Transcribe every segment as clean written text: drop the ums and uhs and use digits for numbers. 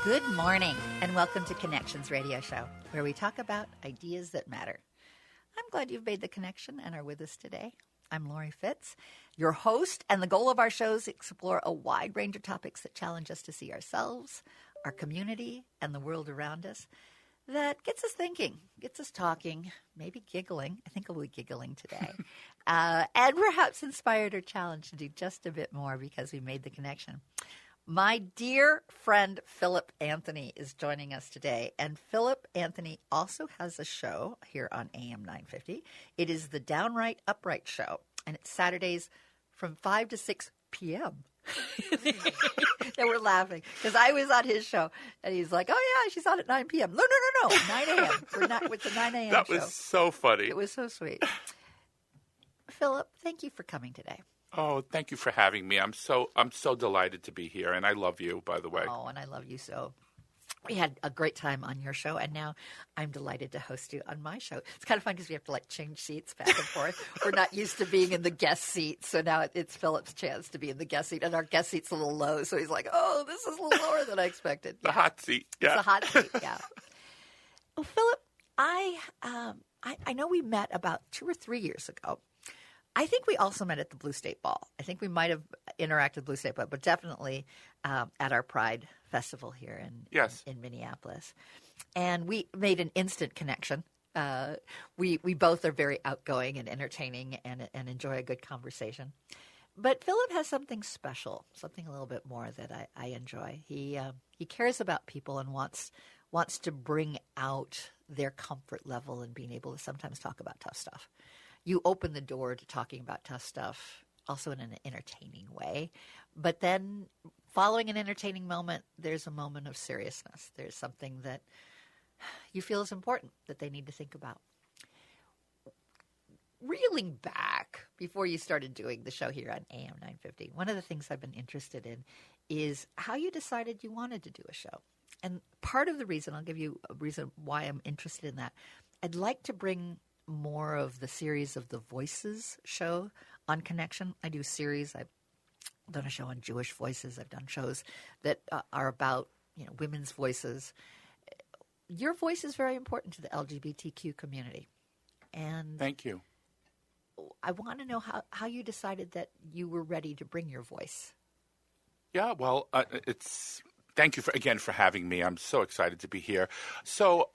Good morning, and welcome to Connections Radio Show, where we talk about ideas that matter. I'm glad you've made the connection and are with us today. I'm Laurie Fitz, your host, and the goal of our shows is to explore a wide range of topics that challenge us to see ourselves, our community, and the world around us. That gets us thinking, gets us talking, maybe giggling. I think I'll be giggling today. And perhaps inspired or challenged to do just a bit more because we made the connection. My dear friend Philip Anthony is joining us today, and Philip Anthony also has a show here on AM 950. It is the Downright Upright Show, and it's Saturdays from 5 to 6 p.m. And we're laughing because I was on his show, and he's like, "Oh yeah, she's on at 9 p.m." No, 9 a.m. We're not with the 9 a.m. That show. was so funny. It was so sweet. Philip, thank you for coming today. Oh, thank you for having me. I'm so delighted to be here, and I love you, by the way. Oh, and I love you so. We had a great time on your show, and now I'm delighted to host you on my show. It's kind of fun because we have to change seats back and forth. We're not used to being in the guest seat, so now it's Philip's chance to be in the guest seat, and our guest seat's a little low, so he's like, "Oh, this is a little lower than I expected." The hot seat, yeah. It's a hot seat, yeah. Well, Philip, I know we met about 2 or 3 years ago. I think we also met at the Blue State Ball. I think we might have interacted with Blue State Ball, but definitely at our Pride Festival here in Minneapolis. And we made an instant connection. We both are very outgoing and entertaining and enjoy a good conversation. But Philip has something special, something a little bit more that I enjoy. He cares about people and wants to bring out their comfort level and being able to sometimes talk about tough stuff. You open the door to talking about tough stuff, also in an entertaining way. But then following an entertaining moment, there's a moment of seriousness. There's something that you feel is important that they need to think about. Reeling back before you started doing the show here on AM 950, one of the things I've been interested in is how you decided you wanted to do a show. And part of the reason, I'll give you a reason why I'm interested in that, I'd like to bring more of the series of the Voices show on Connection. I do series. I've done a show on Jewish voices. I've done shows that are about women's voices. Your voice is very important to the LGBTQ community. And thank you. I want to know how you decided that you were ready to bring your voice. Yeah, well, thank you for having me. I'm so excited to be here. So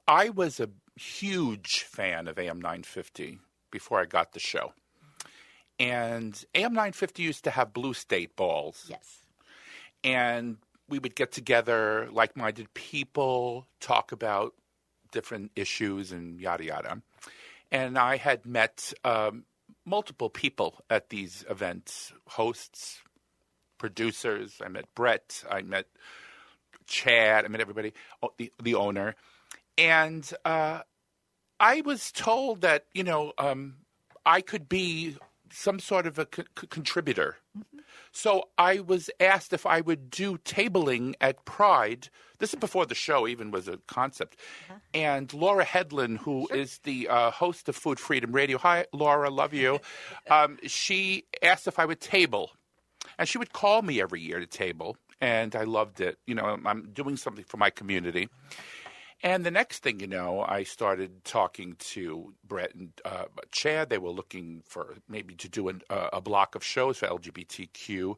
I was a huge fan of AM 950 before I got the show. And AM 950 used to have Blue State Balls. Yes. And we would get together, like-minded people, talk about different issues and yada, yada. And I had met multiple people at these events, hosts, producers. I met Brett. I met Chad. I met everybody, the owner. And I was told that, I could be some sort of a contributor. Mm-hmm. So I was asked if I would do tabling at Pride. This is before the show even was a concept. Uh-huh. And Laura Hedlund, who is the host of Food Freedom Radio. Hi, Laura, love you. She asked if I would table. And she would call me every year to table. And I loved it. I'm doing something for my community. And the next thing you know, I started talking to Brett and Chad. They were looking for maybe to do a block of shows for LGBTQ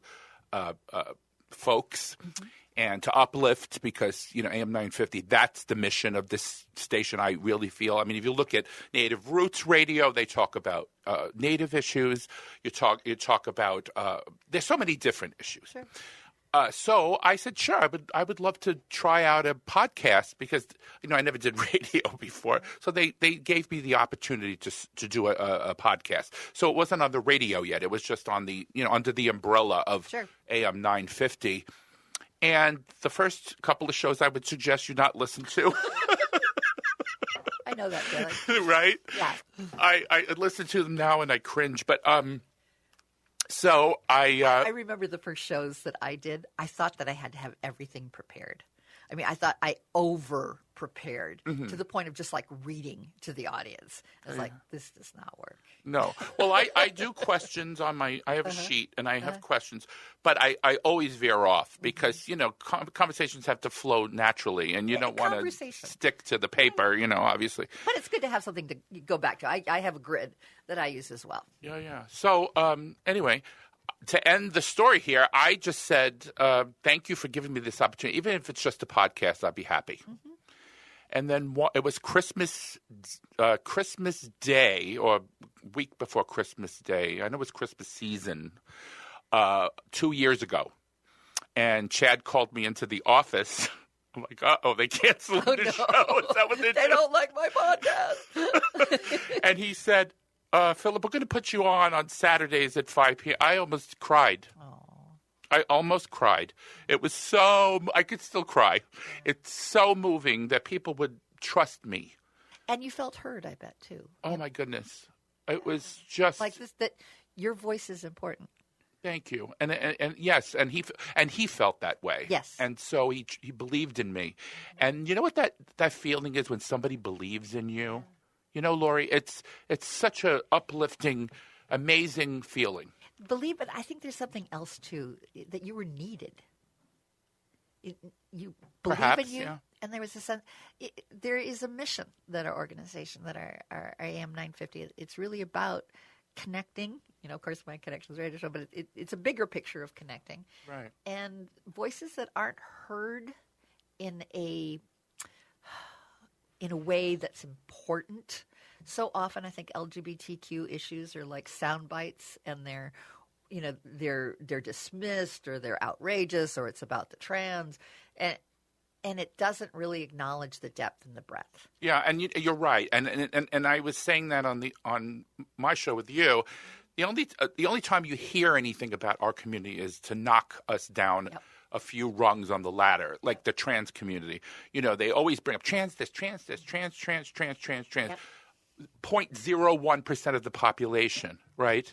folks and to uplift because, AM 950, that's the mission of this station, I really feel. I mean, if you look at Native Roots Radio, they talk about Native issues. You talk about there's so many different issues. Sure. So I said, sure, I would love to try out a podcast because, I never did radio before. So they gave me the opportunity to do a podcast. So it wasn't on the radio yet. It was just on the, under the umbrella of AM 950. And the first couple of shows I would suggest you not listen to. I know that feeling. Right? Yeah. I listen to them now and I cringe. But so I remember the first shows that I did. I thought that I had to have everything prepared. I mean, I thought I over-prepared. prepared to the point of just like reading to the audience. I was like, this does not work. No. Well, I do questions on I have a sheet and I have questions, but I always veer off because, conversations have to flow naturally and you don't want to stick to the paper, obviously. But it's good to have something to go back to. I have a grid that I use as well. Yeah. So anyway, to end the story here, I just said, thank you for giving me this opportunity. Even if it's just a podcast, I'd be happy. Mm-hmm. And then it was Christmas Day or week before Christmas Day. I know it was Christmas season 2 years ago. And Chad called me into the office. I'm like, they canceled the show. Is that what they don't like my podcast. And he said, Philip, we're going to put you on Saturdays at 5 p.m. I almost cried. I almost cried. It was I could still cry. It's so moving that people would trust me. And you felt heard, I bet, too. Oh, my goodness. It was just like this, that your voice is important. Thank you. And yes, and he felt that way. Yes. And so he believed in me. And you know what that feeling is when somebody believes in you? Laurie, it's such a uplifting, amazing feeling. Believe it. I think there's something else too, that you were needed. You believe Perhaps, in you, yeah. And there was a sense. There is a mission that our organization, that our AM 950. It's really about connecting. Of course, my Connections radio show, but it's a bigger picture of connecting. Right. And voices that aren't heard in a way that's important. So often, I think LGBTQ issues are like sound bites, and they're dismissed, or they're outrageous, or it's about the trans, and it doesn't really acknowledge the depth and the breadth. Yeah, and you're right, and I was saying that on my show with you. The only time you hear anything about our community is to knock us down. Yep. A few rungs on the ladder, like the trans community. They always bring up trans this, trans this, trans. Yep. 0.01% of the population, right?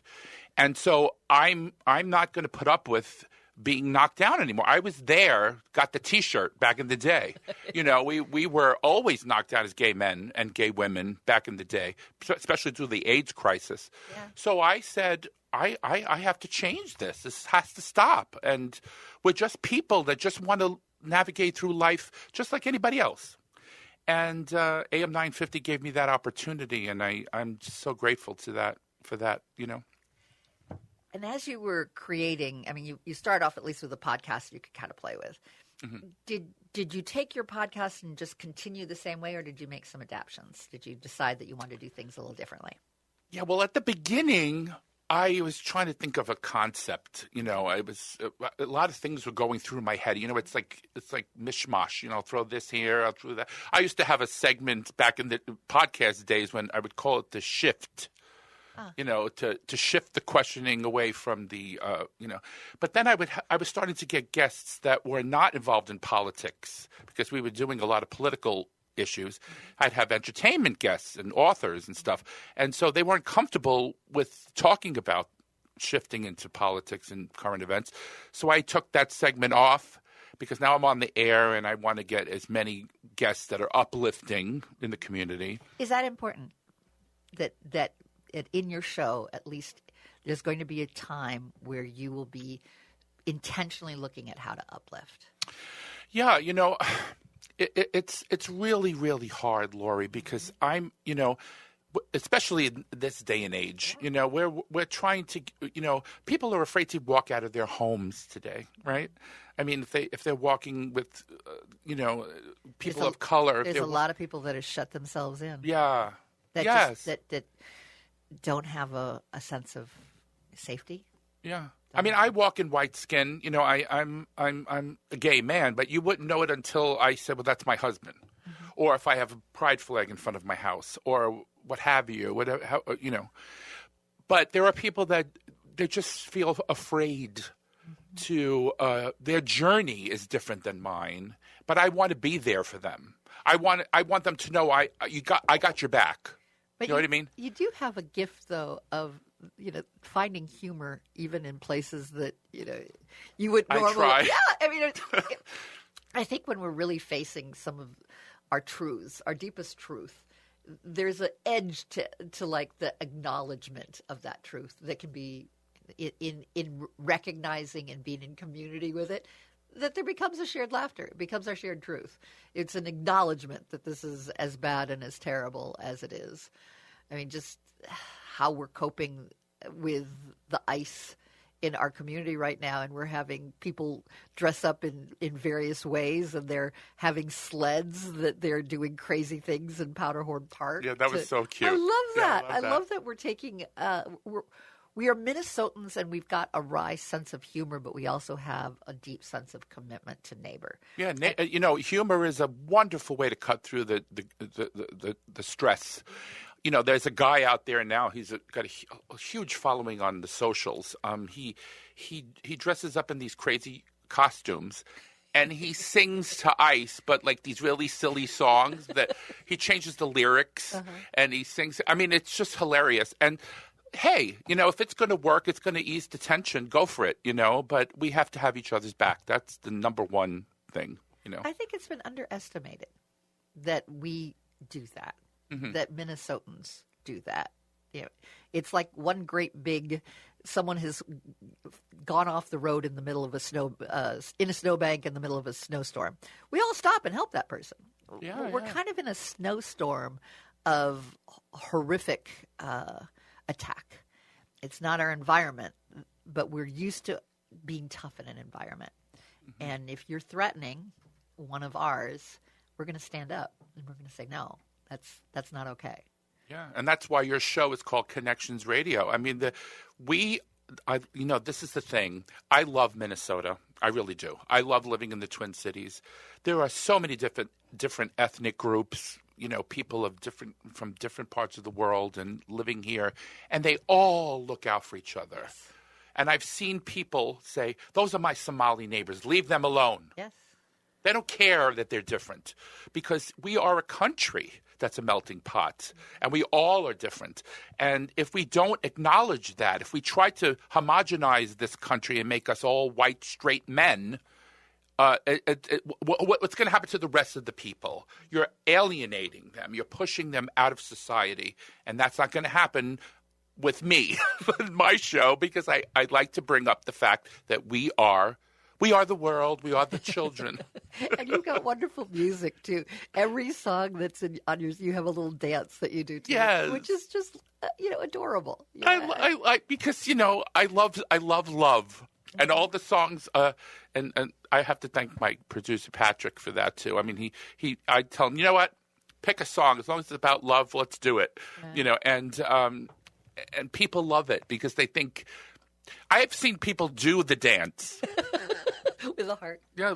And so I'm not going to put up with being knocked down anymore. I was there, got the T-shirt back in the day. We were always knocked down as gay men and gay women back in the day, especially through the AIDS crisis. Yeah. So I said, I have to change this. This has to stop. And we're just people that just want to navigate through life just like anybody else. And AM 950 gave me that opportunity, and I'm just so grateful for that. And as you were creating, I mean, you start off at least with a podcast you could kind of play with. Mm-hmm. Did you take your podcast and just continue the same way, or did you make some adaptations? Did you decide that you wanted to do things a little differently? Yeah, well, at the beginning, I was trying to think of a concept. I was a lot of things were going through my head. It's like mishmash. I'll throw this here, I'll throw that. I used to have a segment back in the podcast days when I would call it the shift. To shift the questioning away from the, But then I was starting to get guests that were not involved in politics because we were doing a lot of political issues. I'd have entertainment guests and authors and stuff. And so they weren't comfortable with talking about shifting into politics and current events. So I took that segment off because now I'm on the air and I want to get as many guests that are uplifting in the community. Is that important that in your show, at least, there's going to be a time where you will be intentionally looking at how to uplift? Yeah, it's really, really hard, Laurie, because I'm, especially in this day and age, we're trying to, people are afraid to walk out of their homes today, right? I mean, if they're walking with, people of color. There's a lot of people that have shut themselves in. Yeah. That don't have a sense of safety. Yeah. I mean, I walk in white skin. I'm a gay man, but you wouldn't know it until I said, well, that's my husband. Mm-hmm. Or if I have a pride flag in front of my house or what have you, whatever, But there are people that they just feel afraid to their journey is different than mine, but I want to be there for them. I want them to know I got your back. But you know what I mean? You do have a gift, though, of finding humor even in places that you would normally. I try. Yeah, I mean, I think when we're really facing some our truths, our deepest truth, there's an edge to like the acknowledgement of that truth that can be in recognizing and being in community with it, that there becomes a shared laughter. It becomes our shared truth. It's an acknowledgement that this is as bad and as terrible as it is. I mean, just how we're coping with the ice in our community right now, and we're having people dress up in various ways, and they're having sleds that they're doing crazy things in Powderhorn Park. Yeah, that was so cute. I love that. Yeah, I love that we're taking we are Minnesotans, and we've got a wry sense of humor, but we also have a deep sense of commitment to neighbor. Yeah, humor is a wonderful way to cut through the stress. There's a guy out there now. He's got a huge following on the socials. He dresses up in these crazy costumes, and he sings to ice, but like these really silly songs that he changes the lyrics, and he sings. I mean, it's just hilarious. And hey, if it's going to work, it's going to ease the tension. Go for it, But we have to have each other's back. That's the number one thing, I think it's been underestimated that we do that. That Minnesotans do that. It's like one great big. Someone has gone off the road in the middle of in a snowbank in the middle of a snowstorm. We all stop and help that person. We're kind of in a snowstorm of horrific attack. It's not our environment, but we're used to being tough in an environment. And if you're threatening one of ours, we're going to stand up and we're going to say no. That's not okay. Yeah, and that's why your show is called Connections Radio. I mean, this is the thing. I love Minnesota. I really do. I love living in the Twin Cities. There are so many different ethnic groups, people from different parts of the world and living here, and they all look out for each other. Yes. And I've seen people say, "Those are my Somali neighbors. Leave them alone." Yes. They don't care that they're different, because we are a country that's a melting pot, and we all are different. And if we don't acknowledge that, if we try to homogenize this country and make us all white, straight men, what's going to happen to the rest of the people? You're alienating them. You're pushing them out of society, and that's not going to happen with me, with my show, because I like to bring up the fact that we are the world. We are the children. And you've got wonderful music, too. Every song that's on yours, you have a little dance that you do, too. Yes. Which is just, adorable. Yeah. I because, I love love. And all the songs, and I have to thank my producer, Patrick, for that, too. I mean, I tell him, you know what? Pick a song. As long as it's about love, let's do it. Yeah. And people love it because they think – I have seen people do the dance. With a heart. Yeah,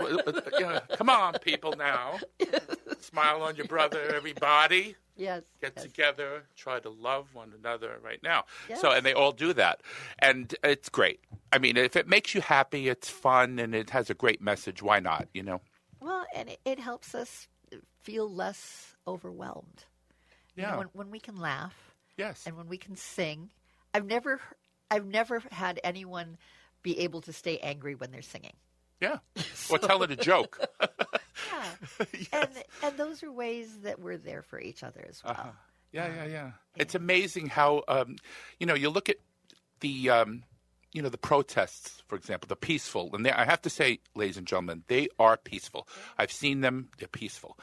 come on, people now. Yes. Smile on your brother, everybody. Yes. Get together, try to love one another right now. Yes. So, and they all do that. And it's great. I mean, if it makes you happy, it's fun, and it has a great message, why not, Well, and it helps us feel less overwhelmed. Yeah. When we can laugh. Yes. And when we can sing. I've never had anyone be able to stay angry when they're singing. Yeah. Or telling a joke. Yeah. Yes. And those are ways that we're there for each other as well. Yeah. It's amazing how, you look at the, the protests, for example, the peaceful. And I have to say, ladies and gentlemen, they are peaceful. I've seen them. They're peaceful.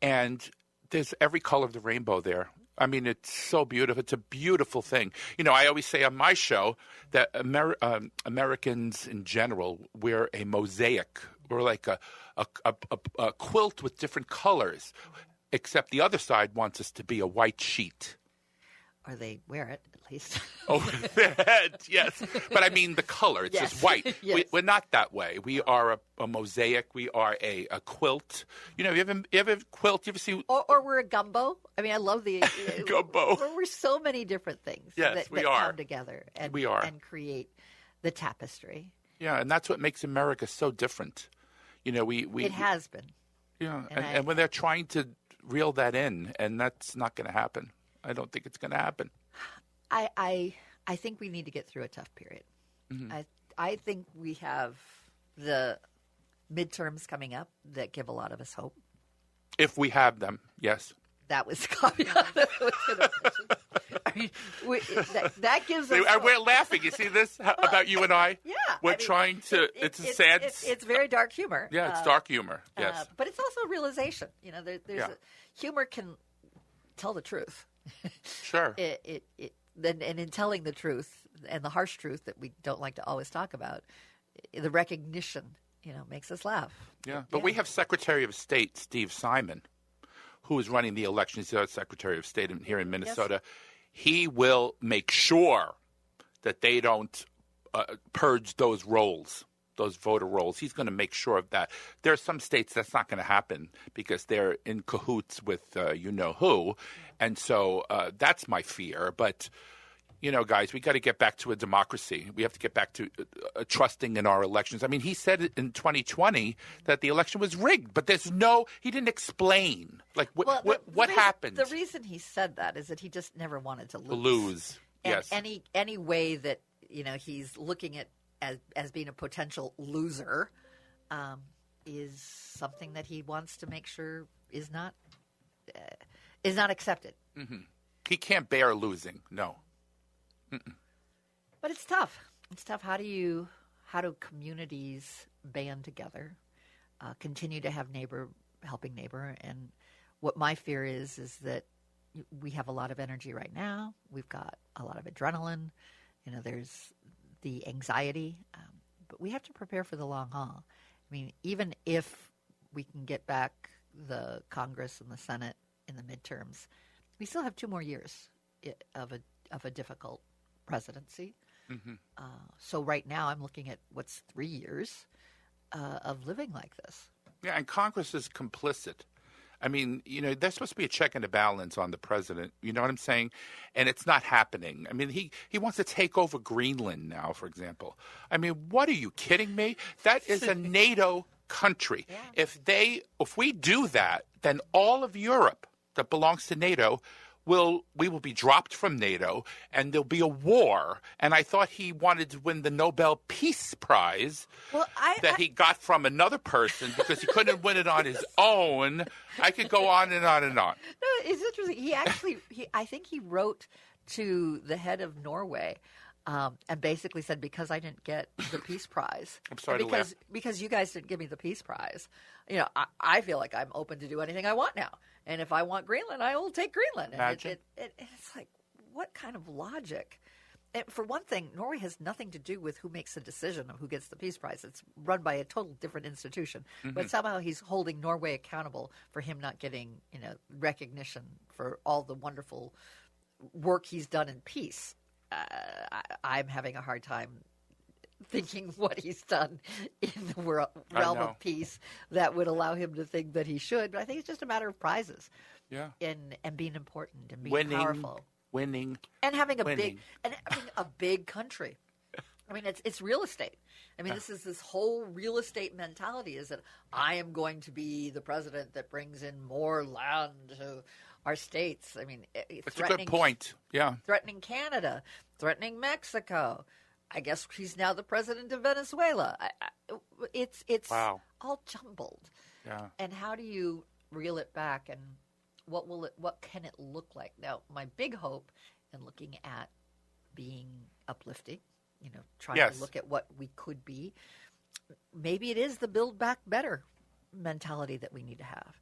And there's every color of the rainbow there. I mean, it's so beautiful. It's a beautiful thing. I always say on my show that Americans in general, we're a mosaic. We're like a quilt with different colors, except the other side wants us to be a white sheet. Or they wear it, at least. Over their head, yes. But I mean the color. It's just white. Yes. We're not that way. We are a mosaic. We are a quilt. You ever quilt? You ever see? Or we're a gumbo. I mean, I love the gumbo. We're so many different things that come together and create the tapestry. Yeah, and that's what makes America so different. It has been. Yeah, and when they're trying to reel that in, and that's not going to happen. I don't think it's going to happen. I think we need to get through a tough period. Mm-hmm. I think we have the midterms coming up that give a lot of us hope. If we have them, yes. That was the caveat that I was going to mention. I mean, that gives us hope. We're laughing. You see this about you and I? Yeah. We're trying to. It's a sad. It's very dark humor. Yeah, it's dark humor. Yes. But it's also a realization. You know, humor can tell the truth. Sure. And in telling the truth and the harsh truth that we don't like to always talk about, the recognition, makes us laugh. Yeah. But we have Secretary of State Steve Simon, who is running the elections. He's our Secretary of State here in Minnesota. Yes. He will make sure that they don't purge those rolls, those voter rolls. He's going to make sure of that. There are some states that's not going to happen because they're in cahoots with you-know-who. And so that's my fear. But, guys, we got to get back to a democracy. We have to get back to trusting in our elections. I mean, he said in 2020 that the election was rigged, but he didn't explain. Like, what happened? The reason he said that is that he just never wanted to lose. And yes. Any way that, he's looking at as being a potential loser is something that he wants to make sure is not accepted. Mm-hmm. He can't bear losing. No. Mm-mm. But it's tough. It's tough. How do communities band together, continue to have neighbor helping neighbor? And what my fear is that we have a lot of energy right now. We've got a lot of adrenaline. There's the anxiety, but we have to prepare for the long haul. I mean, even if we can get back the Congress and the Senate in the midterms, we still have 2 more years of a difficult presidency. Mm-hmm. So right now I'm looking at what's 3 years of living like this. Yeah, and Congress is complicit. I mean, there's supposed to be a check and a balance on the president. You know what I'm saying? And it's not happening. I mean, he wants to take over Greenland now, for example. I mean, what are you kidding me? That is a NATO country. Yeah. If we do that, then all of Europe that belongs to NATO we will be dropped from NATO, and there'll be a war. And I thought he wanted to win the Nobel Peace Prize he got from another person because he couldn't win it on his own. I could go on and on and on. No, it's interesting. I think he wrote to the head of Norway and basically said, because I didn't get the Peace Prize, I'm sorry to laugh. Because you guys didn't give me the Peace Prize, I feel like I'm open to do anything I want now. And if I want Greenland, I will take Greenland. And it's like, what kind of logic? And for one thing, Norway has nothing to do with who makes the decision of who gets the Peace Prize. It's run by a total different institution. Mm-hmm. But somehow he's holding Norway accountable for him not getting, recognition for all the wonderful work he's done in peace. I'm having a hard time thinking what he's done in the realm of peace that would allow him to think that he should. But I think it's just a matter of prizes. Yeah. And being important and being powerful. Winning. And having a big country. I mean, it's real estate. I mean, this whole real estate mentality is that I am going to be the president that brings in more land to our states. I mean, it's a good point. Yeah. Threatening Canada, threatening Mexico. I guess he's now the president of Venezuela. It's all jumbled. Yeah. And how do you reel it back, and what can it look like? Now, my big hope in looking at being uplifting, trying to look at what we could be, maybe it is the Build Back Better mentality that we need to have.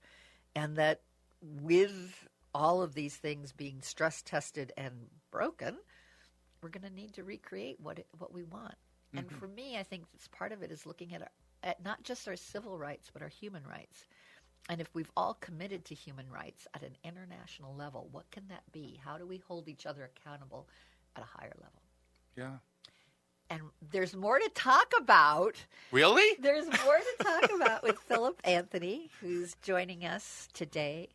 And that with all of these things being stress tested and broken, we're going to need to recreate what we want. Mm-hmm. And for me, I think it's part of it is looking at not just our civil rights, but our human rights. And if we've all committed to human rights at an international level, what can that be? How do we hold each other accountable at a higher level? Yeah. And there's more to talk about. Really? There's more to talk about with Philip Anthony, who's joining us today.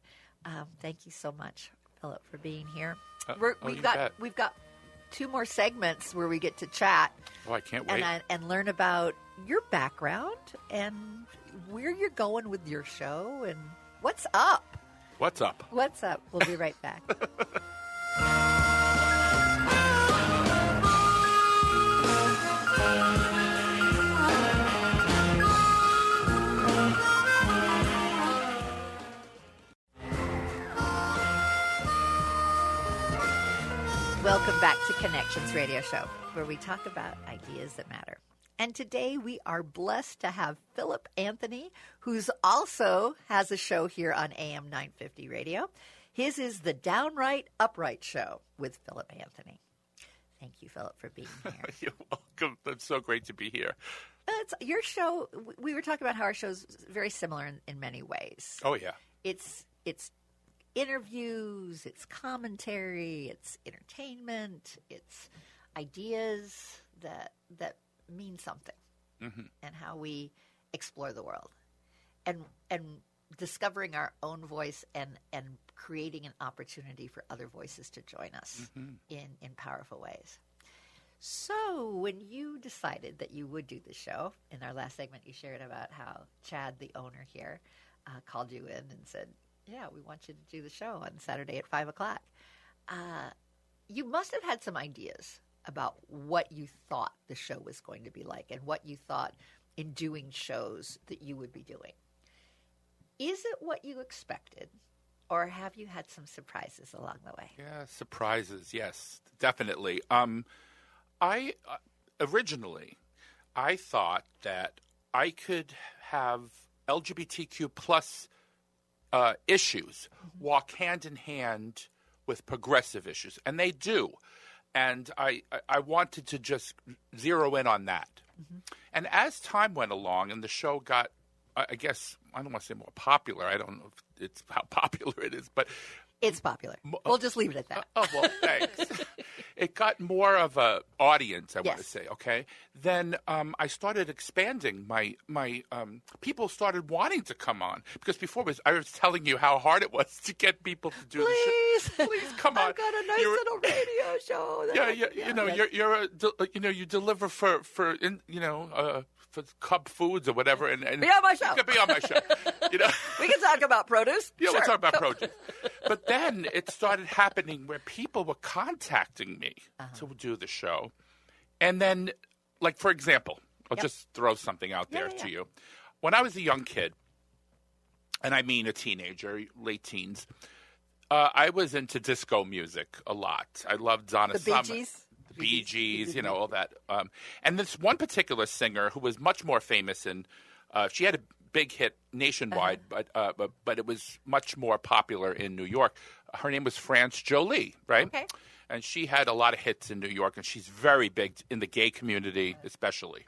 Thank you so much, Philip, for being here. We've got 2 more segments where we get to chat. Oh, I can't wait. And learn about your background and where you're going with your show and what's up. What's up? What's up? We'll be right back. Welcome back to Connections Radio Show, where we talk about ideas that matter. And today we are blessed to have Philip Anthony, who's also has a show here on AM 950 Radio. His is the Downright Upright Show with Philip Anthony. Thank you, Philip, for being here. You're welcome. It's so great to be here. It's your show. We were talking about how our show's very similar in many ways. Oh, yeah. It's interviews, it's commentary, it's entertainment, it's ideas that mean something, and how we explore the world, and discovering our own voice and creating an opportunity for other voices to join us in powerful ways. So when you decided that you would do the show, in our last segment you shared about how Chad, the owner here, called you in and said, yeah, we want you to do the show on Saturday at 5 o'clock. You must have had some ideas about what you thought the show was going to be like and what you thought in doing shows that you would be doing. Is it what you expected, or have you had some surprises along the way? Yeah, surprises, yes, definitely. Originally, I thought that I could have LGBTQ plus issues walk hand in hand with progressive issues, and they do. And I wanted to just zero in on that. And as time went along and the show got, I guess, I don't want to say more popular. I don't know if it's how popular it is, but it's popular. We'll just leave it at that. Oh, well, thanks. It got more of a audience, I want to say, okay? Then I started expanding my people started wanting to come on. Because before I was telling you how hard it was to get people to do the show. Please, come on. I've got a nice little radio show. You deliver for Cub Foods or whatever. And be on my show. You can be on my show. We can talk about produce. Yeah, sure. we'll talk about produce. But then it started happening where people were contacting me to do the show. And then, like, for example, I'll just throw something out there to you. When I was a young kid, and I mean a teenager, late teens, I was into disco music a lot. I loved Donna Summer. The Bee Gees? The Bee Gees, all that. And this one particular singer who was much more famous, and she had a big hit nationwide, but it was much more popular in New York. Her name was France Jolie, right? Okay. And she had a lot of hits in New York, and she's very big in the gay community, especially.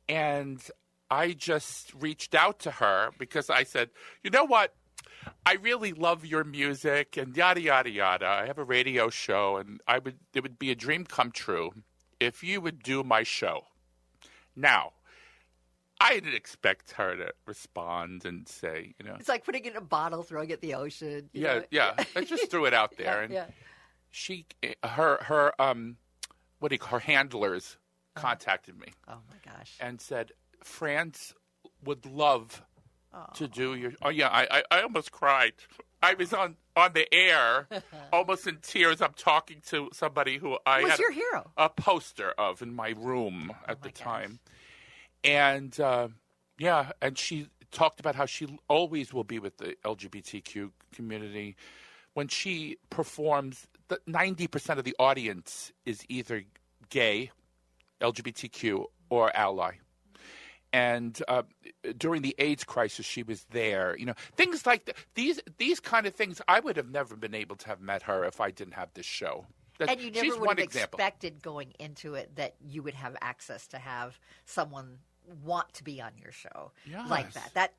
And I just reached out to her because I said, you know what? I really love your music and yada, yada, yada. I have a radio show, and it would be a dream come true if you would do my show. Now, I didn't expect her to respond and say, It's like putting it in a bottle, throwing it in the ocean. Yeah. I just threw it out there. She, her handlers contacted me. Oh, my gosh. And said, France would love to do your... Oh, yeah, I almost cried. I was on the air, almost in tears. I'm talking to somebody who I was had your hero? A poster of in my room at the time. And, and she talked about how she always will be with the LGBTQ community. When she performs, 90% of the audience is either gay, LGBTQ, or ally. And during the AIDS crisis, she was there. Things like these kind of things, I would have never been able to have met her if I didn't have this show. And you never would have expected going into it that you would have access to have someone want to be on your show like that.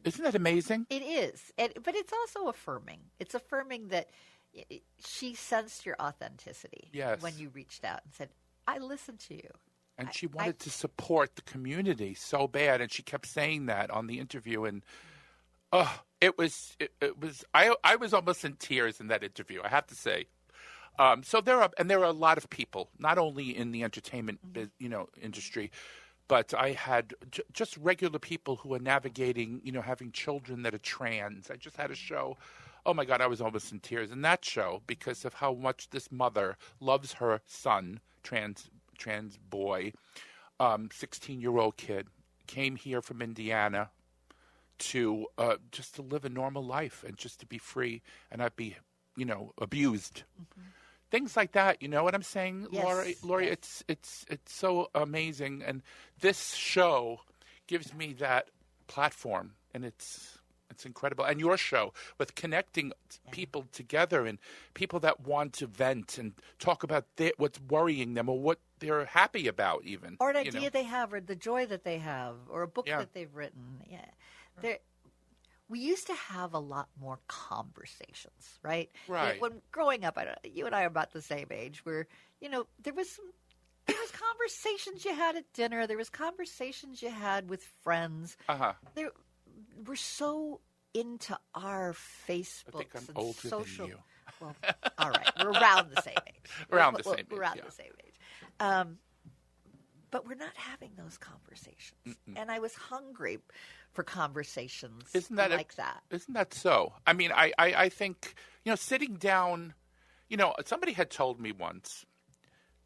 Isn't that amazing? It is. But it's also affirming. It's affirming that she sensed your authenticity when you reached out and said, I listened to you. And she wanted to support the community so bad, and she kept saying that on the interview. And it was. I was almost in tears in that interview, I have to say. So there are a lot of people, not only in the entertainment, industry, but I had just regular people who are navigating, having children that are trans. I just had a show. Oh my God, I was almost in tears in that show because of how much this mother loves her son, trans boy, 16-year-old kid, came here from Indiana to just to live a normal life and just to be free and not be, abused. things like that. You know what I'm saying, Yes, Laurie? yes. It's so amazing, and this show gives me that platform, and it's incredible. And your show with connecting people together and people that want to vent and talk about what's worrying them or what they're happy about, even or an idea they have, or the joy that they have, or a book Yeah. that they've written. Yeah, we used to have a lot more conversations, right? Right. When growing up, you and I are about the same age. Where there was conversations you had at dinner. There was conversations you had with friends. We're so into our Facebooks I think I'm and older social. than you. Well, all right, we're around the same age. Around the same age, Around yeah. the same age. But we're not having those conversations, and I was hungry for conversations like that. Isn't that so? I mean, I think sitting down. Somebody had told me once,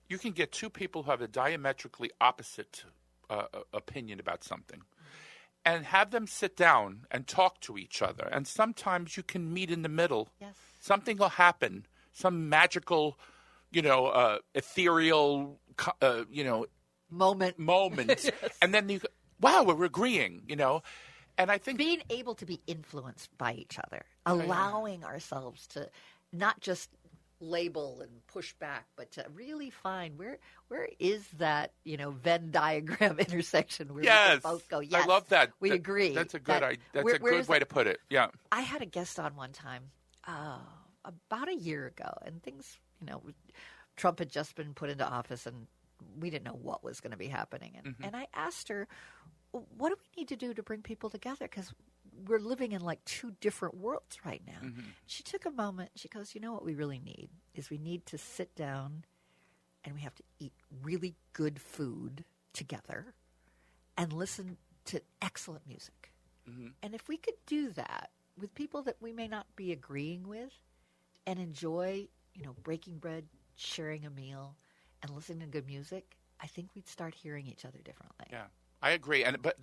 you can get two people who have a diametrically opposite opinion about something, and have them sit down and talk to each other. And sometimes you can meet in the middle. Yes. Something will happen, some magical, ethereal, Moment. moment. And then you go, wow, we're agreeing, And I think Being able to be influenced by each other, allowing ourselves to not just label and push back, but to really find where is that Venn diagram intersection where we can both go, yes, I love that. We agree. That's a good good way to put it. Yeah. I had a guest on one time about a year ago, and things, Trump had just been put into office, and we didn't know what was going to be happening. And I asked her, what do we need to do to bring people together? Because we're living in like two different worlds right now. She took a moment. She goes, what we really need is we need to sit down and we have to eat really good food together and listen to excellent music. And if we could do that with people that we may not be agreeing with and enjoy, breaking bread, sharing a meal, and listening to good music, I think we'd start hearing each other differently. Yeah. I agree, but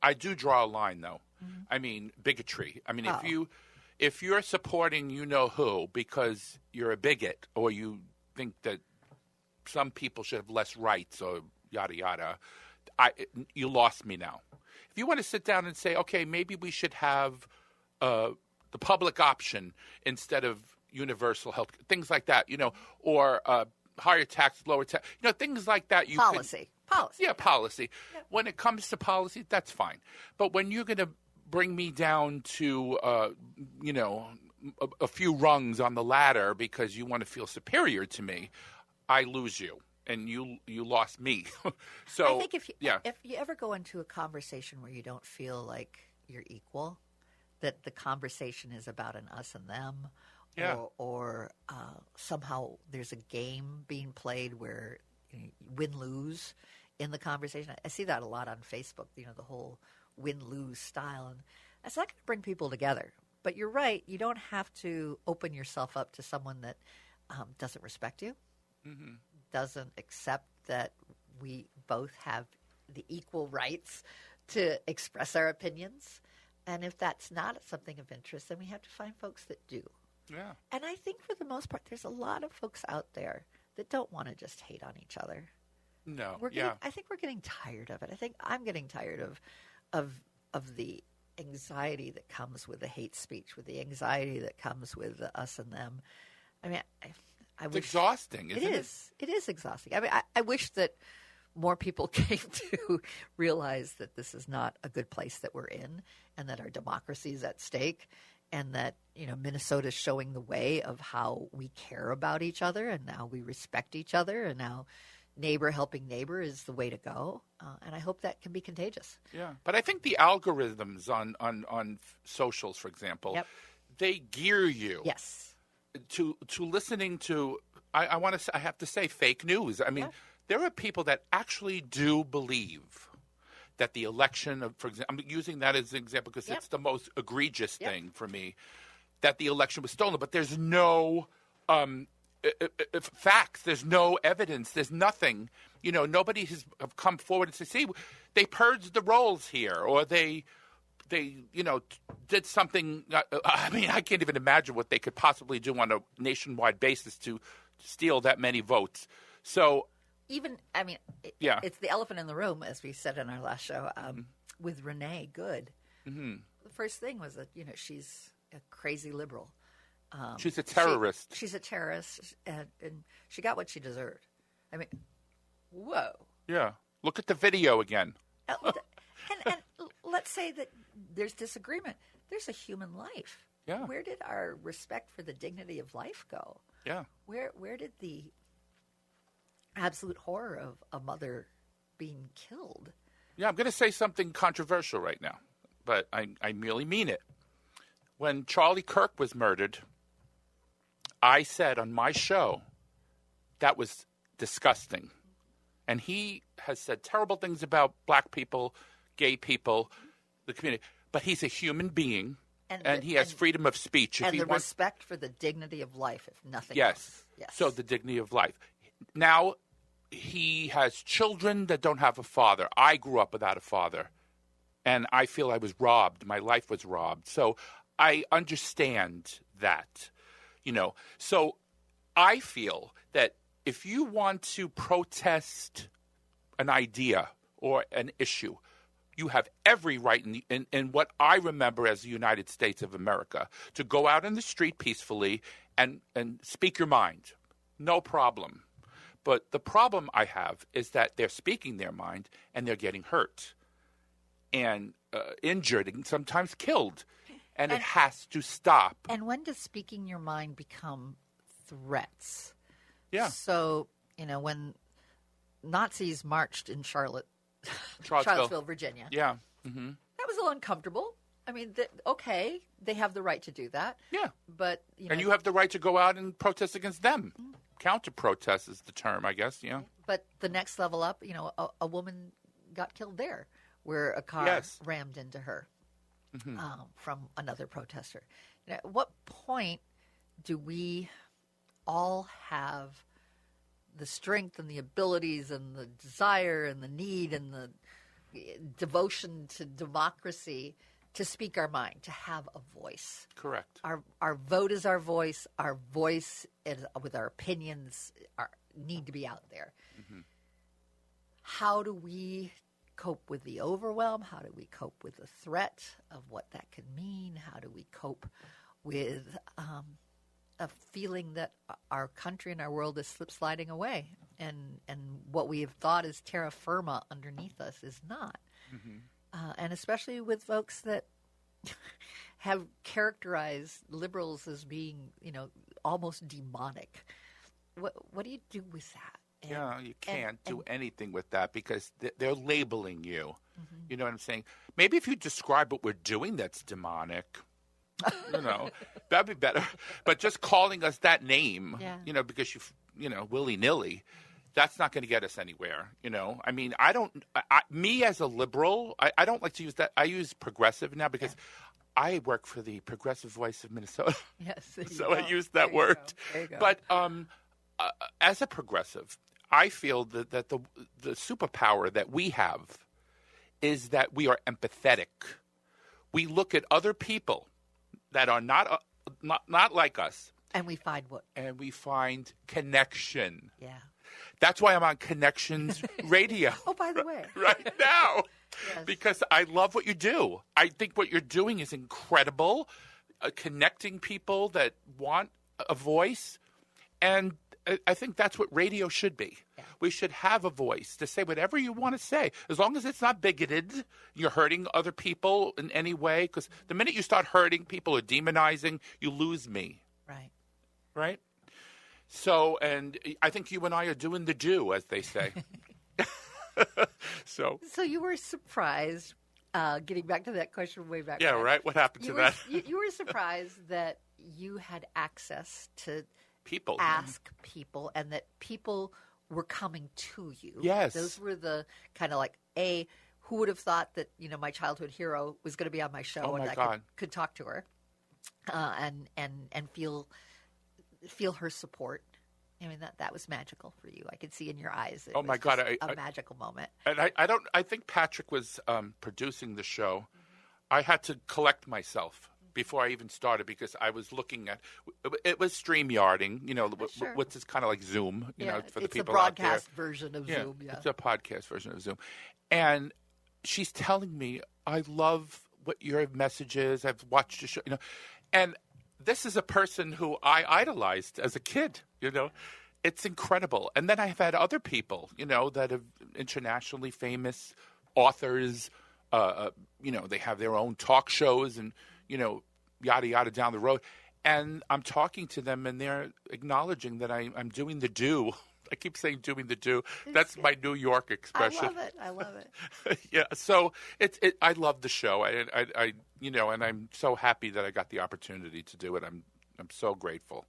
I do draw a line, though. I mean, bigotry. I mean, if you're supporting who because you're a bigot or you think that some people should have less rights or yada yada, you lost me now. If you want to sit down and say, okay, maybe we should have the public option instead of universal health, things like that, or higher tax, lower tax, things like that. Policy. Yeah, policy. Yeah. When it comes to policy, that's fine. But when you're going to bring me down to, a few rungs on the ladder because you want to feel superior to me, I lose you, and you lost me. So I think if you ever go into a conversation where you don't feel like you're equal, that the conversation is about an us and them, or somehow there's a game being played where win-lose in the conversation. I see that a lot on Facebook, the whole win-lose style. And that's not going to bring people together. But you're right. You don't have to open yourself up to someone that doesn't respect you, doesn't accept that we both have the equal rights to express our opinions. And if that's not something of interest, then we have to find folks that do. Yeah. And I think for the most part, there's a lot of folks out there that don't want to just hate on each other. No. I think we're getting tired of it. I think I'm getting tired of the anxiety that comes with the hate speech, with the anxiety that comes with the us and them. I mean, I wish, exhausting, isn't it? It is exhausting. I mean, I wish that more people came to realize that this is not a good place that we're in, and that our democracy is at stake, and that Minnesota's showing the way of how we care about each other and how we respect each other, and now neighbor helping neighbor is the way to go. And I hope that can be contagious. Yeah. But I think the algorithms on socials, for example, they gear you to listening to, I have to say, fake news. I mean, there are people that actually do believe that the election of, for example, I'm using that as an example because it's the most egregious thing for me, that the election was stolen. But there's no facts. There's no evidence. There's nothing. Nobody has come forward and said, see, they purged the rolls here, or they did something. I mean, I can't even imagine what they could possibly do on a nationwide basis to steal that many votes. So Even, yeah. It's the elephant in the room, as we said in our last show, with Renee Good. Mm-hmm. The first thing was that, she's a crazy liberal. She's a terrorist. She's a terrorist, and she got what she deserved. I mean, whoa. Yeah. Look at the video again. And let's say that there's disagreement. There's a human life. Yeah. Where did our respect for the dignity of life go? Yeah. Where did the absolute horror of a mother being killed? Yeah, I'm going to say something controversial right now, but I merely mean it. When Charlie Kirk was murdered, I said on my show that was disgusting. And he has said terrible things about black people, gay people, the community. But he's a human being, and he has freedom of speech. And the respect for the dignity of life, if nothing else. Yes. So the dignity of life. Now, he has children that don't have a father. I grew up without a father, and I feel I was robbed. My life was robbed. So I understand that, So I feel that if you want to protest an idea or an issue, you have every right in what I remember as the United States of America to go out in the street peacefully and speak your mind. No problem. But the problem I have is that they're speaking their mind and they're getting hurt and injured and sometimes killed. And it has to stop. And when does speaking your mind become threats? Yeah. So, when Nazis marched in Charlottesville, Virginia. Yeah. Mm-hmm. That was a little uncomfortable. I mean, okay, they have the right to do that. Yeah. But, and you have the right to go out and protest against them. Mm-hmm. Counter-protest is the term, I guess, But the next level up, a woman got killed there where a car rammed into her. Mm-hmm. From another protester. At what point do we all have the strength and the abilities and the desire and the need and the devotion to democracy to speak our mind, to have a voice? Correct. Our vote is our voice. Our voice is, with our opinions need to be out there. Mm-hmm. How do we cope with the overwhelm? How do we cope with the threat of what that could mean? How do we cope with a feeling that our country and our world is slip-sliding away, and what we have thought is terra firma underneath us is not? Mm-hmm. And especially with folks that have characterized liberals as being, almost demonic. What do you do with that? Yeah, you can't do anything with that because they're labeling you. Mm-hmm. You know what I'm saying? Maybe if you describe what we're doing that's demonic, that'd be better. But just calling us that name, because willy-nilly, that's not going to get us anywhere. I mean, me as a liberal, I don't like to use that. I use progressive now because I work for the Progressive Voice of Minnesota. Yes. So I use that word. There you go. But as a progressive, I feel that the superpower that we have is that we are empathetic. We look at other people that are not like us. And we find what? And we find connection. Yeah. That's why I'm on Connections Radio. Oh, by the way. Right now. Yes. Because I love what you do. I think what you're doing is incredible, connecting people that want a voice. And I think that's what radio should be. Yeah. We should have a voice to say whatever you want to say, as long as it's not bigoted, you're hurting other people in any way. Because the minute you start hurting people or demonizing, you lose me. Right. Right? So, and I think you and I are doing the do, as they say. So you were surprised, getting back to that question way back. Yeah, right? What happened to that? You were surprised that you had access to people, ask people, and that people were coming to you. Yes. Those were the kind of like, who would have thought that, my childhood hero was going to be on my show and I could talk to her and feel her support. I mean, that was magical for you. I could see in your eyes. Oh my God. A magical moment. And I think Patrick was producing the show. Mm-hmm. I had to collect myself before I even started because I was looking at it was StreamYarding, which is kind of like Zoom, for the people out there. It's a broadcast version of Zoom. Yeah, it's a podcast version of Zoom. And she's telling me, I love what your message is. I've watched your show, and this is a person who I idolized as a kid, It's incredible. And then I've had other people, that have internationally famous authors, they have their own talk shows and, yada, yada down the road. And I'm talking to them and they're acknowledging that I'm doing the do. I keep saying doing the do. That's my New York expression. I love it. Yeah. So I love the show. And I'm so happy that I got the opportunity to do it. I'm so grateful.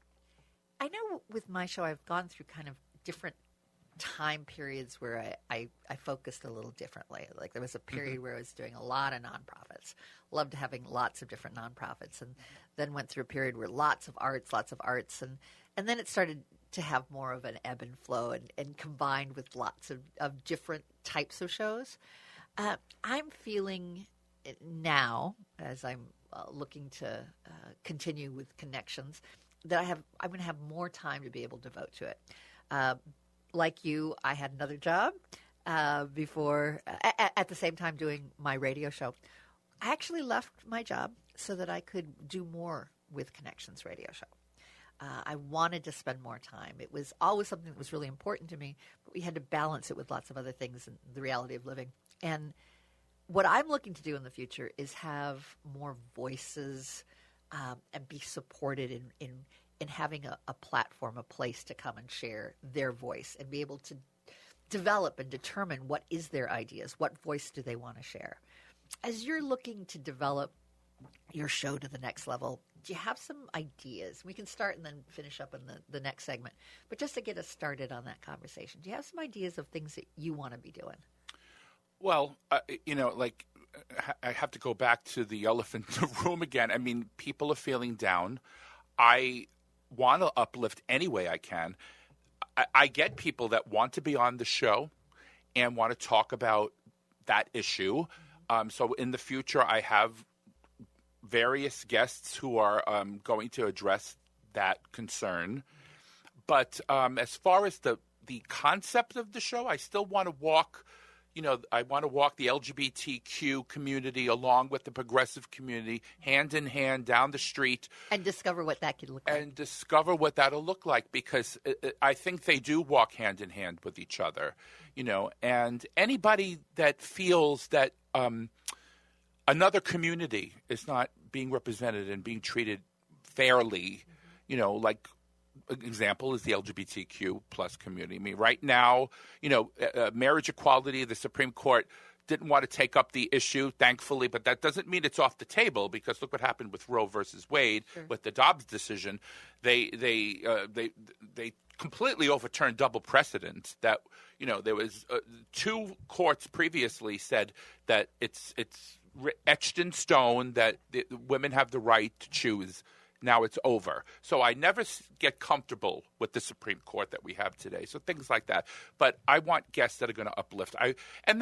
I know with my show, I've gone through kind of different time periods where I focused a little differently. Like there was a period where I was doing a lot of nonprofits, loved having lots of different nonprofits, and then went through a period where lots of arts, and then it started to have more of an ebb and flow and combined with lots of different types of shows. I'm feeling now, as I'm looking to continue with Connections, that I'm going to have more time to be able to devote to it. Like you, I had another job before, at the same time doing my radio show. I actually left my job so that I could do more with Connections radio show. I wanted to spend more time. It was always something that was really important to me, but we had to balance it with lots of other things and the reality of living. And what I'm looking to do in the future is have more voices and be supported in having a platform, a place to come and share their voice and be able to develop and determine what is their ideas, what voice do they want to share. As you're looking to develop your show to the next level, do you have some ideas? We can start and then finish up in the next segment. But just to get us started on that conversation, do you have some ideas of things that you want to be doing? Well, I have to go back to the elephant in the room again. I mean, people are feeling down. I want to uplift any way I can. I get people that want to be on the show and want to talk about that issue. So in the future, I have various guests who are going to address that concern. But as far as the concept of the show, I still want to walk I want to walk the LGBTQ community along with the progressive community, hand in hand, down the street. And discover what that could look like. And discover what that'll look like, because I think they do walk hand in hand with each other, And anybody that feels that another community is not being represented and being treated fairly, like example is the LGBTQ plus community. I mean, right now, marriage equality, the Supreme Court didn't want to take up the issue, thankfully, but that doesn't mean it's off the table, because look what happened with Roe versus Wade. Sure. With the Dobbs decision. They completely overturned double precedent. That there was two courts previously said that it's etched in stone that women have the right to choose. Now it's over. So I never get comfortable with the Supreme Court that we have today. So things like that. But I want guests that are going to uplift. And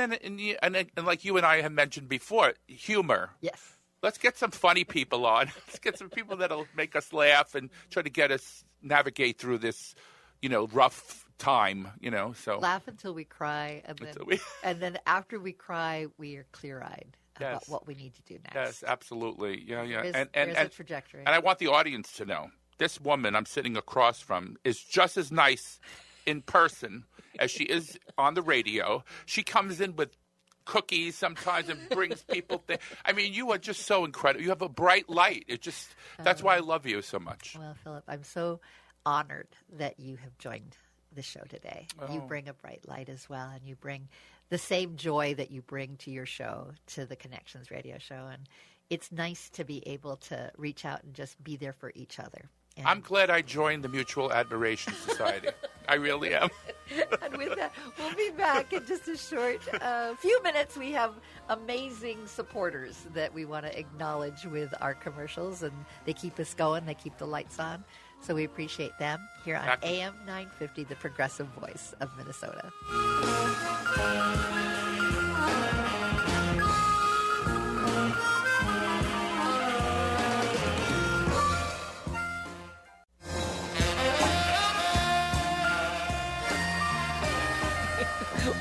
like you and I have mentioned before, humor. Yes. Let's get some funny people on. Let's get some people that'll make us laugh and try to get us navigate through this, rough time. So laugh until we cry, and then after we cry, we are clear-eyed. About what we need to do next. Yes, absolutely. Yeah. There's a trajectory. And I want the audience to know, this woman I'm sitting across from is just as nice in person as she is on the radio. She comes in with cookies sometimes and brings people things. I mean, you are just so incredible. You have a bright light. That's why I love you so much. Well, Philip, I'm so honored that you have joined the show today. Oh. You bring a bright light as well, and you bring the same joy that you bring to your show, to the Connections radio show. And it's nice to be able to reach out and just be there for each other. And I'm glad I joined the Mutual Admiration Society. I really am. And with that, we'll be back in just a short few minutes. We have amazing supporters that we want to acknowledge with our commercials, and they keep us going. They keep the lights on. So we appreciate them here on AM 950, the progressive voice of Minnesota.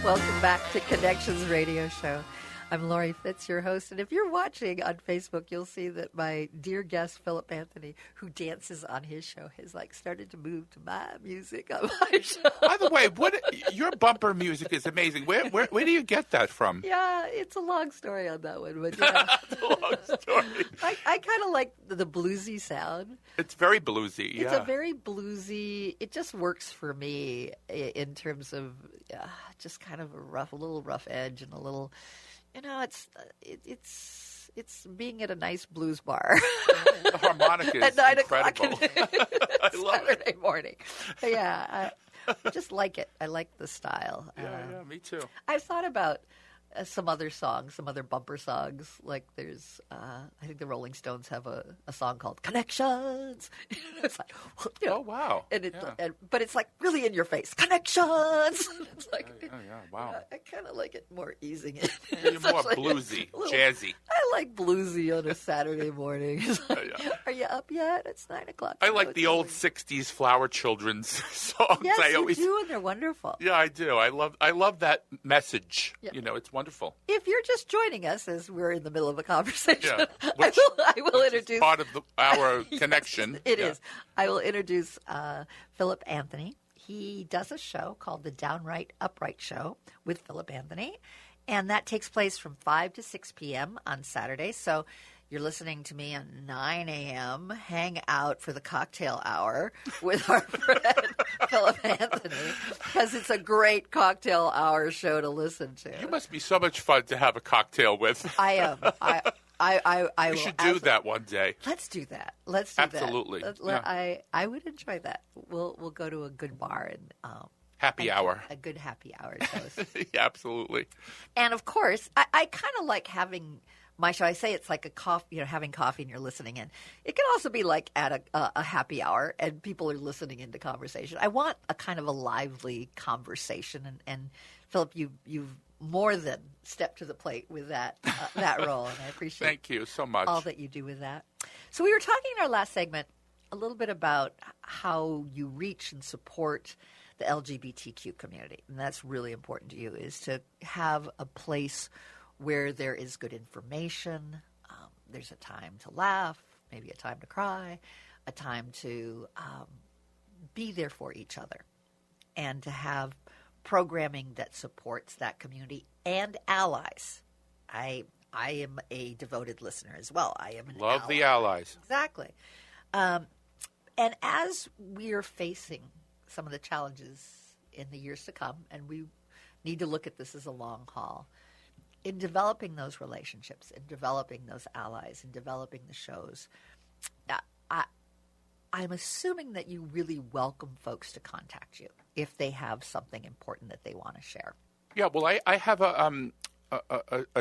Welcome back to Connections Radio Show. I'm Laurie Fitz, your host, and if you're watching on Facebook, you'll see that my dear guest, Philip Anthony, who dances on his show, has started to move to my music on my show. By the way, your bumper music is amazing. Where do you get that from? Yeah, it's a long story on that one, but It's a long story. I kind of like the bluesy sound. It's very bluesy. Yeah. It's a very bluesy. It just works for me in terms of just kind of a little rough edge and a little. It's being at a nice blues bar. The harmonica is at 9 incredible. o'clock I love Saturday morning. But yeah, I just like it. I like the style. Yeah, me too. I've thought about some other songs, some other bumper songs. Like there's, I think the Rolling Stones have a song called Connections. It's like, Oh, wow. But it's like really in your face. Connections. It's like, wow. I kind of like it more easing in. You're more bluesy, jazzy. I like bluesy on a Saturday morning. Are you up yet? It's 9 o'clock. I like the old 60s Flower Children's songs. Yes, you do, and they're wonderful. Yeah, I do. I love that message. Yeah. It's wonderful. If you're just joining us as we're in the middle of a conversation, Which I will introduce part of our connection. It is. I will introduce Philip Anthony. He does a show called the Downright Upright Show with Philip Anthony, and that takes place from 5 to 6 p.m. on Saturday. So you're listening to me at 9 a.m. Hang out for the cocktail hour with our friend Philip Anthony, because it's a great cocktail hour show to listen to. You must be so much fun to have a cocktail with. I am. We should do that one day. Let's do that. Let's do Absolutely. that. I would enjoy that. We'll go to a good bar and happy hour. A good happy hour toast. Yeah, absolutely. And of course, I kind of like having my show. I say it's like a coffee, having coffee and you're listening in. It can also be like at a happy hour and people are listening into conversation. I want a kind of a lively conversation, and Philip, you've more than stepped to the plate with that role, and I appreciate Thank you so much. all that you do with that. So we were talking in our last segment a little bit about how you reach and support the LGBTQ community, and that's really important to you, is to have a place where there is good information, there's a time to laugh, maybe a time to cry, a time to be there for each other, and to have programming that supports that community and allies. I am a devoted listener as well. I am an Love ally. the allies. Exactly. And as we are facing some of the challenges in the years to come, and we need to look at this as a long haul, in developing those relationships, in developing those allies, in developing the shows, I'm assuming that you really welcome folks to contact you if they have something important that they want to share. Yeah, well, I have a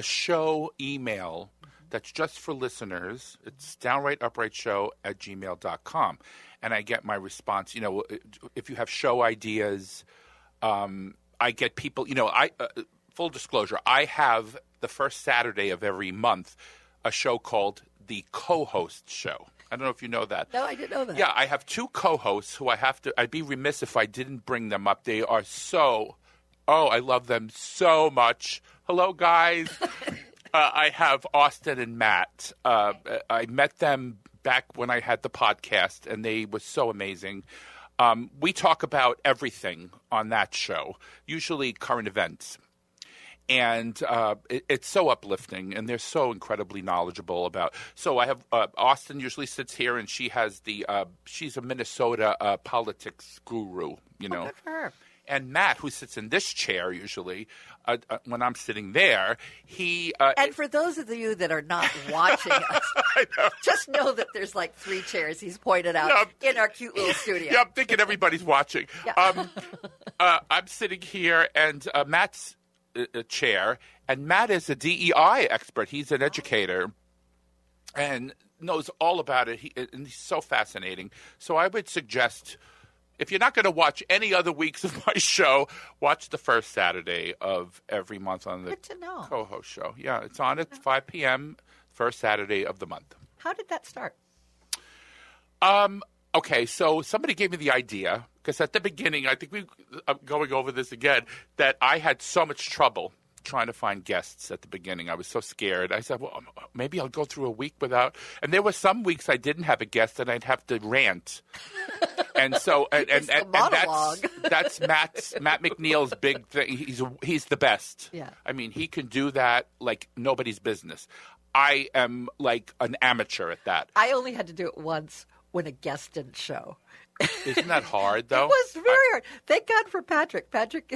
show email that's just for listeners. It's downrightuprightshow@gmail.com. And I get my response. If you have show ideas, I get people, full disclosure, I have the first Saturday of every month a show called The Co-Host Show. I don't know if you know that. No, I didn't know that. Yeah, I have two co-hosts who I'd be remiss if I didn't bring them up. They are I love them so much. Hello, guys. I have Austin and Matt. I met them back when I had the podcast, and they were so amazing. We talk about everything on that show, usually current events. And it's so uplifting, and they're so incredibly knowledgeable about. So I have Austin usually sits here, and she has she's a Minnesota politics guru, Good for her. And Matt, who sits in this chair usually, when I'm sitting there, he. And for those of you that are not watching us, just know that there's like 3 chairs he's pointed out in our cute little studio. Yeah, I'm thinking everybody's watching. Yeah. I'm sitting here, and Matt's a chair, and Matt is a DEI expert. He's an educator and knows all about it. And he's so fascinating. So I would suggest, if you're not going to watch any other weeks of my show, watch the first Saturday of every month on the co-host show. Yeah, it's on at 5 p.m. first Saturday of the month. How did that start? Okay, so somebody gave me the idea, Because at the beginning, I think I'm going over this again, that I had so much trouble trying to find guests at the beginning. I was so scared. I said, well, maybe I'll go through a week without. And there were some weeks I didn't have a guest and I'd have to rant. And so, and that's Matt McNeil's big thing. He's the best. Yeah. I mean, he can do that like nobody's business. I am like an amateur at that. I only had to do it once when a guest didn't show. Isn't that hard, though? It was very hard. Thank God for Patrick. Patrick,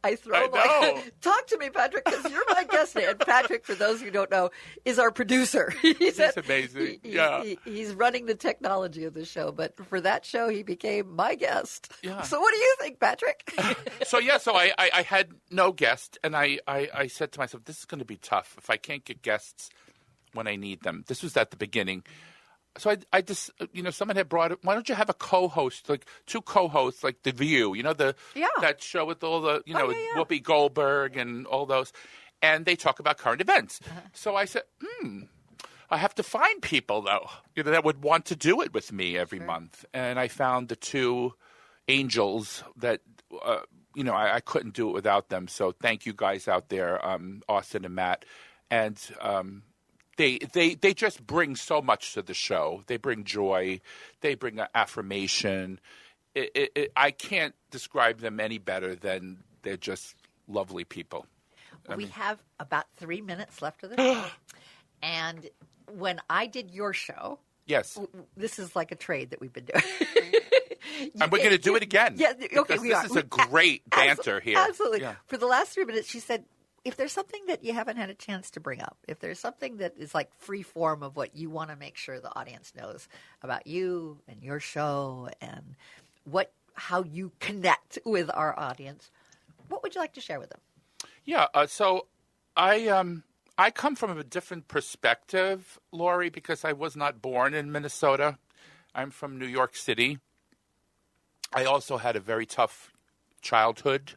I throw him like, talk to me, Patrick, because you're my guest today. And Patrick, for those who don't know, is our producer. He's amazing. He's running the technology of the show. But for that show, he became my guest. Yeah. So what do you think, Patrick? So I had no guest, and I said to myself, this is going to be tough if I can't get guests when I need them. This was at the beginning. So I just, someone had brought it. Why don't you have a co-host, like two co-hosts, like The View, that show with all the, Whoopi Goldberg and all those. And they talk about current events. Uh-huh. So I said, I have to find people, though, that would want to do it with me every month. And I found the two angels that, I couldn't do it without them. So thank you guys out there, Austin and Matt. And They just bring so much to the show. They bring joy. They bring affirmation. I can't describe them any better than they're just lovely people. We have about 3 minutes left of the show. And when I did your show, yes, this is like a trade that we've been doing. And we're going to do it again. Yeah, okay, this is a great banter here. Absolutely. Yeah. For the last 3 minutes, she said, if there's something that you haven't had a chance to bring up, if there's something that is like free form of what you want to make sure the audience knows about you and your show and how you connect with our audience, what would you like to share with them? Yeah, so I come from a different perspective, Laurie, because I was not born in Minnesota. I'm from New York City. I also had a very tough childhood.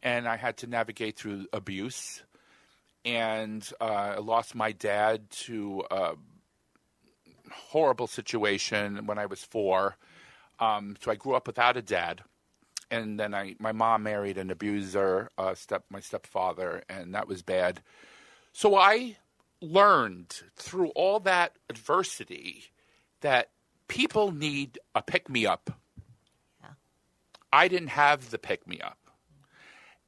And I had to navigate through abuse. And I lost my dad to a horrible situation when I was 4. So I grew up without a dad. And then my mom married an abuser, my stepfather, and that was bad. So I learned through all that adversity that people need a pick-me-up. Yeah. I didn't have the pick-me-up.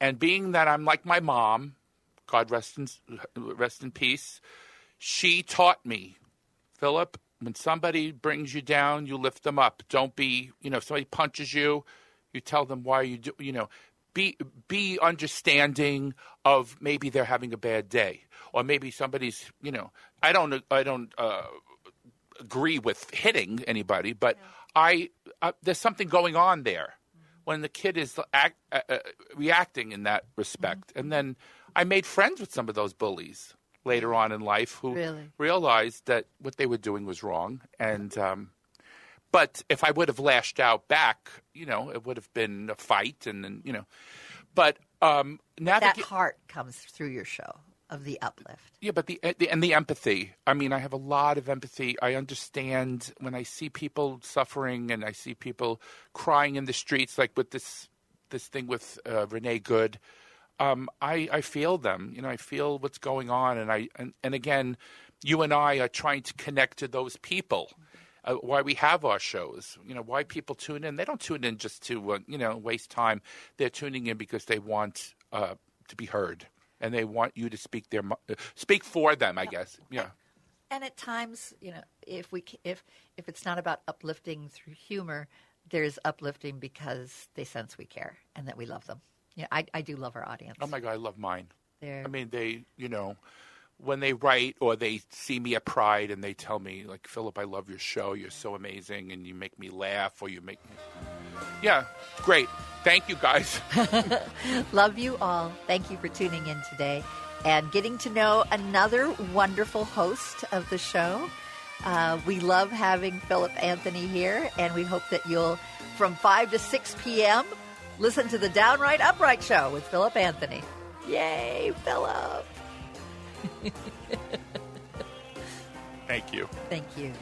And being that I'm like my mom, God rest in peace, she taught me, Philip, when somebody brings you down, you lift them up. Don't be, if somebody punches you, you tell them why you do, be understanding of maybe they're having a bad day. Or maybe somebody's, I don't agree with hitting anybody, but there's something going on there. When the kid is reacting in that respect. Mm-hmm. And then I made friends with some of those bullies later on in life who realized that what they were doing was wrong. And but if I would have lashed out back, it would have been a fight. And then, but that heart comes through your show of the uplift. Yeah, but the empathy. I mean, I have a lot of empathy. I understand when I see people suffering and I see people crying in the streets, like with this thing with Renee Good. I feel them. I feel what's going on, and again, you and I are trying to connect to those people. Why we have our shows. Why people tune in. They don't tune in just to waste time. They're tuning in because they want to be heard. And they want you to speak for them, I guess. Yeah. And at times, if it's not about uplifting through humor, there's uplifting because they sense we care and that we love them. I do love our audience. Oh my God, I love mine. I mean, they, when they write or they see me at Pride and they tell me, like, Philip, I love your show. You're so amazing, and you make me laugh, or you make me. Yeah, great. Thank you, guys. Love you all. Thank you for tuning in today and getting to know another wonderful host of the show. We love having Philip Anthony here, and we hope that you'll, from 5 to 6 p.m., listen to the Downright Upright Show with Philip Anthony. Yay, Philip. Thank you. Thank you.